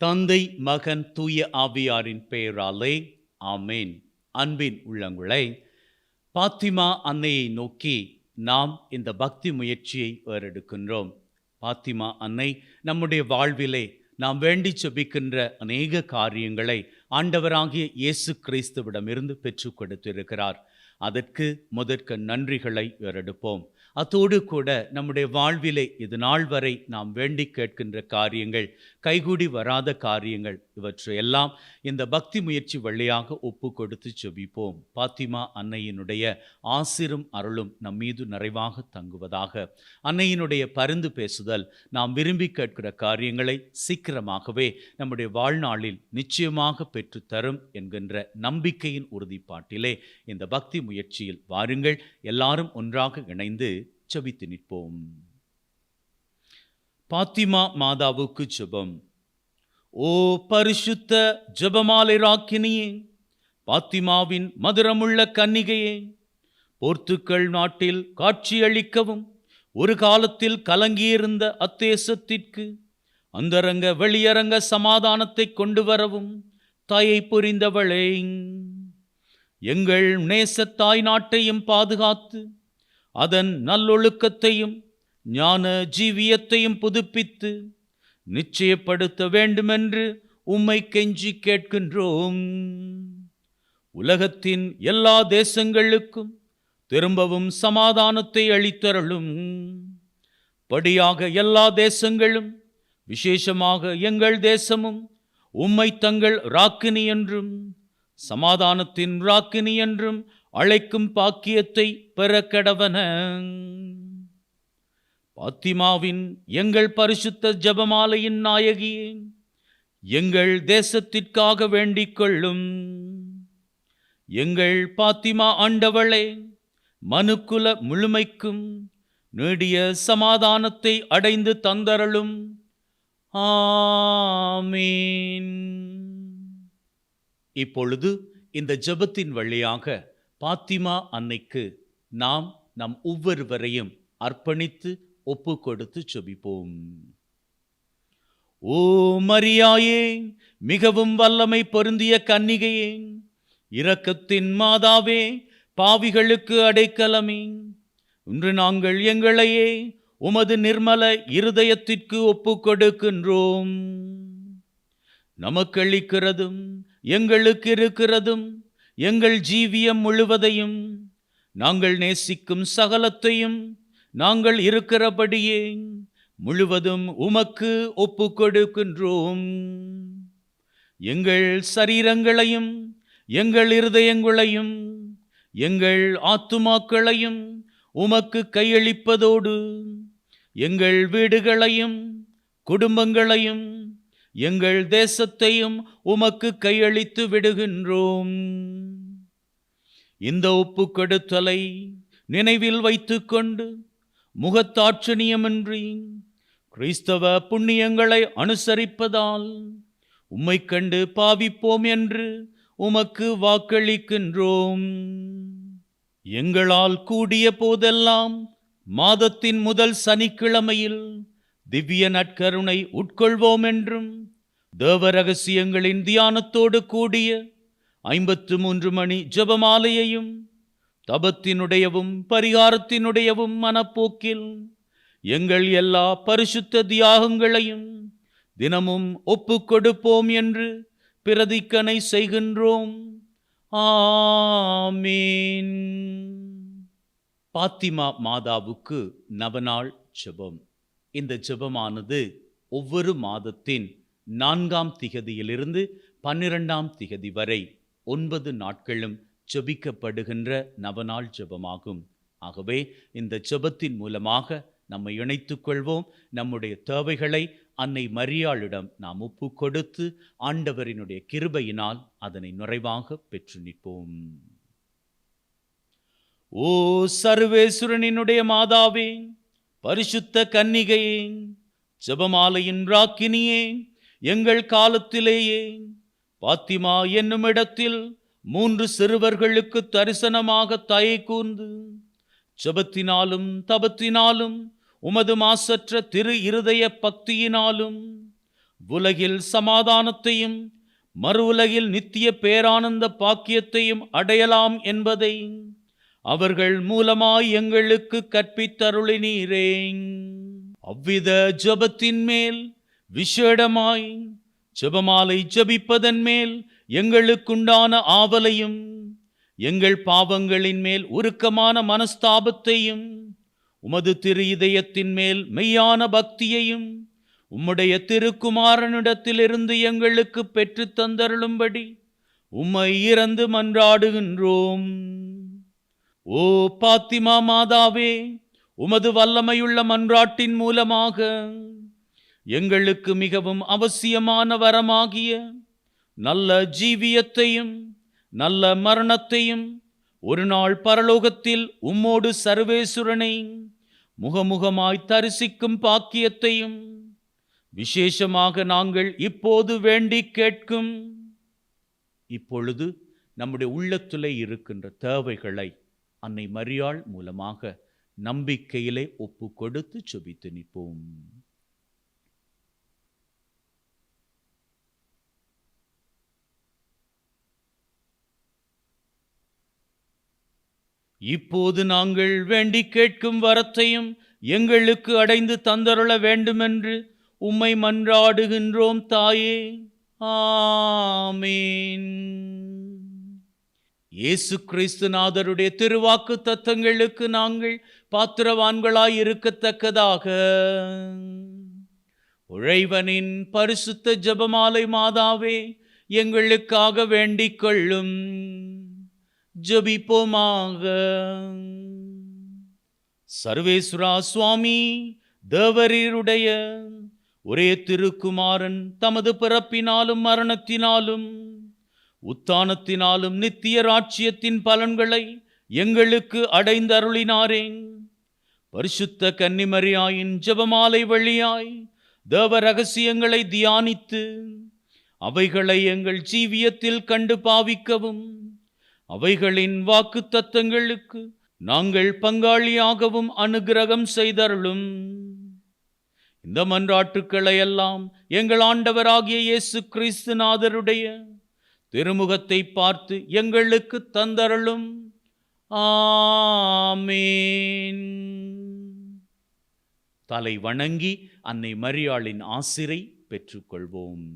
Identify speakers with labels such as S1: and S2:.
S1: தந்தை, மகன், தூய ஆவியாரின் பெயராலே ஆமேன். அன்பின் உள்ளங்களே, பாத்திமா அன்னையை நோக்கி நாம் இந்த பக்தி முயற்சியை ஏறெடுக்கின்றோம். பாத்திமா அன்னை நம்முடைய வாழ்விலே நாம் வேண்டி செபிக்கின்ற அநேக காரியங்களை ஆண்டவராகிய இயேசு கிறிஸ்துவிடமிருந்து பெற்றுக் கொடுத்திருக்கிறார். அதற்கு முதற்க நன்றிகளை ஏறெடுப்போம். அதோடு கூட நம்முடைய வாழ்விலே இது நாள் வரை நாம் வேண்டி கேட்கின்ற காரியங்கள், கைகூடி வராத காரியங்கள், இவற்றையெல்லாம் இந்த பக்தி முயற்சி வழியாக ஒப்பு கொடுத்து செபிப்போம். பாத்திமா அன்னையினுடைய ஆசிரும் அருளும் நம் மீது நிறைவாக தங்குவதாக. அன்னையினுடைய பரிந்து பேசுதல் நாம் விரும்பி கேட்கிற காரியங்களை சீக்கிரமாகவே நம்முடைய வாழ்நாளில் நிச்சயமாக பெற்றுத்தரும் என்கின்ற நம்பிக்கையின் உறுதிப்பாட்டிலே இந்த பக்தி முயற்சியில் வாருங்கள், எல்லாரும் ஒன்றாக இணைந்து செபித்து நிற்போம். பாத்திமா மாதாவுக்கு ஜெபம். ஓ பரிசுத்த ஜெபமாலை ராக்கினியே, பாத்திமாவின் மதுரமுள்ள கன்னிகையே, போர்த்துக்கல் நாட்டில் காட்சியளிக்கவும் ஒரு காலத்தில் கலங்கியிருந்த அத்தேசத்திற்கு அந்தரங்க வெளியரங்க சமாதானத்தை கொண்டு வரவும் தாயை புரிந்தவளே, எங்கள் நேச தாய் நாட்டையும் பாதுகாத்து அதன் நல்லொழுக்கத்தையும் ஞான ஜீவியத்தையும் புதுப்பித்து நிச்சயப்படுத்த வேண்டுமென்று உம்மை கெஞ்சி கேட்கின்றோம். உலகத்தின் எல்லா தேசங்களுக்கும் திரும்பவும் சமாதானத்தை அளித்தருளும். படியாக எல்லா தேசங்களும், விசேஷமாக எங்கள் தேசமும் உம்மை தங்கள் ராக்கினி என்றும் சமாதானத்தின் ராக்கினி என்றும் அழைக்கும் பாக்கியத்தை பெற கடவன. பாத்திமாவின் எங்கள் பரிசுத்த ஜெபமாலையின் நாயகியே, எங்கள் தேசத்திற்காக வேண்டிக் கொள்ளும். எங்கள் பாத்திமா ஆண்டவளே, மனுக்குல முழுமைக்கும் நீடிய சமாதானத்தை அடைந்து தந்தருளும். ஆமீன். இப்பொழுது இந்த ஜெபத்தின் வழியாக பாத்திமா அன்னைக்கு நாம் நம் ஒவ்வொருவரையும் அர்ப்பணித்து ஒப்பு கொடுத்து செபிப்போம். ஓ மரியாயே, மிகவும் வல்லமை பொருந்திய கன்னிகையே, இரக்கத்தின் மாதாவே, பாவிகளுக்கு அடைக்கலமே, இன்று நாங்கள் எங்களையே உமது நிர்மல இருதயத்திற்கு ஒப்பு கொடுக்கின்றோம். நமக்களிக்கிறதும் எங்களுக்கு இருக்கிறதும் எங்கள் ஜீவியம் முழுவதையும் நாங்கள் நேசிக்கும் சகலத்தையும் நாங்கள் இருக்கிறபடியே முழுவதும் உமக்கு ஒப்பு கொடுக்கின்றோம். எங்கள் சரீரங்களையும் எங்கள் இருதயங்களையும் எங்கள் ஆத்துமாக்களையும் உமக்கு கையளிப்பதோடு எங்கள் வீடுகளையும் குடும்பங்களையும் எங்கள் தேசத்தையும் உமக்கு கையளித்து விடுகின்றோம். இந்த ஒப்பு கொடுத்தலை நினைவில் வைத்துக்கொண்டு முகத்தாட்சணியமின்றி கிறிஸ்தவ புண்ணியங்களை அனுசரிப்பதால் உம்மை கண்டு பாவிப்போம் என்று உமக்கு வாக்களிக்கின்றோம். எங்களால் கூடிய போதெல்லாம் மாதத்தின் முதல் சனிக்கிழமையில் திவ்ய நற்கருணை உட்கொள்வோம் என்றும் தேவ ரகசியங்களின் தியானத்தோடு கூடிய 53 மணி ஜெபமாலையையும் தபத்தினுடையவும் பரிகாரத்தினுடையவும் மனப்போக்கில் எங்கள் எல்லா பரிசுத்த தியாகங்களையும் தினமும் ஒப்பு கொடுப்போம் என்று பிரதிக்கனை செய்கின்றோம். ஆமீன். பாத்திமா மாதாவுக்கு நவநாள் ஜெபம். இந்த ஜெபமானது ஒவ்வொரு மாதத்தின் 4ஆம் திகதியிலிருந்து 12ஆம் திகதி வரை 9 நாட்களும் ஜெபிக்கப்படுகின்ற நவநாள் ஜெபமாகும். ஆகவே இந்த ஜெபத்தின் மூலமாக நம்மை இணைத்துக் கொள்வோம். நம்முடைய தேவைகளை அன்னை மரியாளிடம் நாம் ஒப்பு கொடுத்து ஆண்டவரினுடைய கிருபையினால் அதனை நிறைவாக பெற்று நிற்போம். ஓ சர்வேஸ்வரனினுடைய மாதாவே, பரிசுத்த கன்னிகையே, ஜெபமாலையின் ராக்கினியே, எங்கள் காலத்திலேயே பாத்திமா என்னும் இடத்தில் 3 சிறுவர்களுக்கு தரிசனமாக தயை கூர்ந்து ஜெபத்தினாலும் தபத்தினாலும் உமது மாசற்ற திரு இருதய பக்தியினாலும் உலகில் சமாதானத்தையும் மறு உலகில் நித்திய பேரானந்த பாக்கியத்தையும் அடையலாம் என்பதை அவர்கள் மூலமாய் எங்களுக்கு கற்பித்தருளினீரே. அவ்வித ஜெபத்தின் மேல் விசேடமாய் ஜெபமாலை ஜெபிப்பதன் மேல் எங்களுக்குண்டான ஆவலையும் எங்கள் பாவங்களின் மேல் உருக்கமான மனஸ்தாபத்தையும் உமது திரு இதயத்தின் மேல் மெய்யான பக்தியையும் உம்முடைய திருக்குமாரனிடத்திலிருந்து எங்களுக்கு பெற்று தந்தருளும்படி உம்மை இறந்து மன்றாடுகின்றோம். ஓ பாத்திமா மாதாவே, உமது வல்லமையுள்ள மன்றாட்டின் மூலமாக எங்களுக்கு மிகவும் அவசியமான வரமாகிய நல்ல ஜீவியத்தையும் நல்ல மரணத்தையும் ஒரு நாள் பரலோகத்தில் உம்மோடு சர்வேசுரனை முகமுகமாய் தரிசிக்கும் பாக்கியத்தையும் விசேஷமாக நாங்கள் இப்போது வேண்டி கேட்கும். இப்பொழுது நம்முடைய உள்ளத்திலே இருக்கின்ற தேவைகளை அன்னை மரியாள் மூலமாக நம்பிக்கையிலே ஒப்பு கொடுத்து ஜெபித்து நிற்போம். இப்போது நாங்கள் வேண்டி கேட்கும் வரத்தையும் எங்களுக்கு அடைந்து தந்தருள வேண்டுமென்று உம்மை மன்றாடுகின்றோம் தாயே. ஆமீன். இயேசு கிறிஸ்துநாதருடைய திருவாக்கு தத்தங்களுக்கு நாங்கள் பாத்திரவான்களாய் இருக்கத்தக்கதாக உழைவனின் பரிசுத்த ஜெபமாலை மாதாவே எங்களுக்காக வேண்டிக் கொள்ளும். ஜெபிப்போமாக. சர்வேஸ்வரா சுவாமி, தேவரீருடைய ஒரே திருக்குமாரன் தமது பிறப்பினாலும் மரணத்தினாலும் உத்தானத்தினாலும் நித்திய ராட்சியத்தின் பலன்களை எங்களுக்கு அடைந்தருளினாரே. பரிசுத்த கன்னிமரியாயின் ஜெபமாலை வழியாய் தேவ ரகசியங்களை தியானித்து அவைகளை எங்கள் ஜீவியத்தில் கண்டு பாவிக்கவும் அவைகளின் வாக்கு தத்தங்களுக்கு நாங்கள் பங்காளியாகவும் அனுக்கிரகம் செய்தருளும். இந்த மன்றாட்டுக்களை எல்லாம் எங்கள் ஆண்டவராகிய இயேசு கிறிஸ்துநாதருடைய திருமுகத்தை பார்த்து எங்களுக்கு தந்தருளும். ஆமீன். தலை வணங்கி அன்னை மரியாளின் ஆசிரை பெற்றுக்கொள்வோம்.